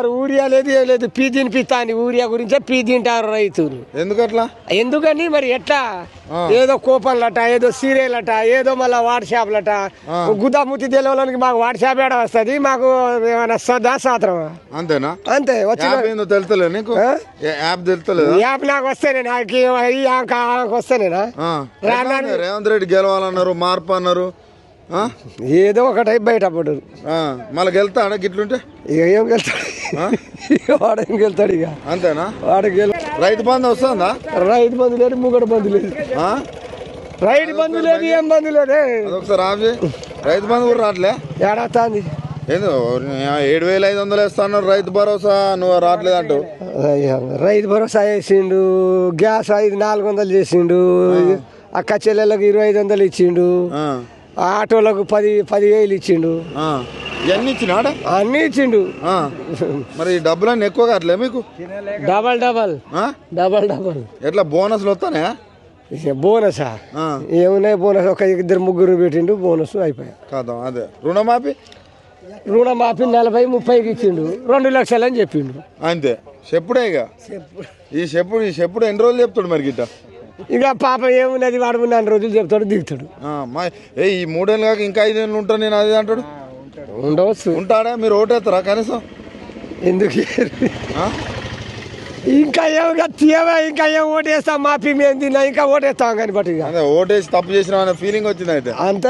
ఊరియా లేదు ఏం లేదు పీ తినిపిస్తాను ఊరియా గురించే పీ తింటారు రైతులు. ఎందుకట్లా? ఎందుకని మరి ఎట్లా ఏదో కూపన్లట ఏదో సీరియల్ అట ఏదో మళ్ళీ వాట్సాప్లట గుద్దాముతి తెలియడానికి మాకు వాట్సాప్ ఏడ వస్తుంది మాకు ఏమైనా సదా సాత్రమా? అంతేనా? అంతే వచ్చిన తెలుతలే నీకు యాప్ తెలుతలేదు. యాప్ నాకు వస్తేనే నాకు ఈ వస్తేనేనా? రేవంత్ రెడ్డి గెలవాలన్నారు మార్పు అన్నారు ఏదో ఒకటి బయటపడ్డారు మళ్ళీ గెలుతాడా గిట్లుంటే? ఇక ఏం గెలుతాడు వాడేం గెలుతాడు ఇక అంతేనా? వాడికి రైతు బంధు వస్తుందా? రైతు బంధు లేదు ముగడు బంధు లేదు రైతు బంధు లేదు ఏం బంధు లేదు. ఒకసారి ఆపి రైతు బంధు కూడా రావట్లే ఏడాది ఏందో 7,500 వేస్తాను రైతు భరోసా నువ్వు రావట్లేదు అంటూ. రైతు భరోసా వేసిండు గ్యాస్ 400 చేసిండు అక్క చెల్లెళ్ళకు 2,500 ఇచ్చిండు ఆటోలకు 10,000 ఇచ్చిండు ఇవన్నీ ఇచ్చినాడా? అన్ని ఇచ్చిండు. మరి డబ్బులన్నీ ఎక్కువ కావట్లే మీకు? డబల్ డబల్ డబల్ డబల్ ఎట్లా బోనస్లు వస్తానే? బోనసా ఏమున్నాయి బోనస్ ఒక 2-3 పెట్టిండు బోనస్ అయిపోయా కాదా? అదే రుణమాఫీ 40-30కి ఇచ్చిండు 2 లక్షలు అని చెప్పిండు అంతే. చెప్పుడే ఇక ఈ చెప్పుడు ఎన్ని రోజులు చెప్తాడు మరి గిట్ట? ఇక పాప ఏమున్నది వాడు 4 రోజులు చెప్తాడు దిగుతాడు. ఈ 3 ఏళ్ళు కాక ఇంకా 5 ఏళ్ళు ఉంటాను నేను అది అంటాడు. ఉండవచ్చు. ఉంటాడా? మీరు ఓటేస్తారా కనీసం? ఎందుకు ఇంకా ఇంకా ఏం ఓటేస్తాం మాఫీ మేము తిన్నా ఇంకా ఓటేస్తాం కానీ బట్ ఇక ఓటేసి తప్పు చేసిన ఫీలింగ్ వచ్చింది అయితే అంతే.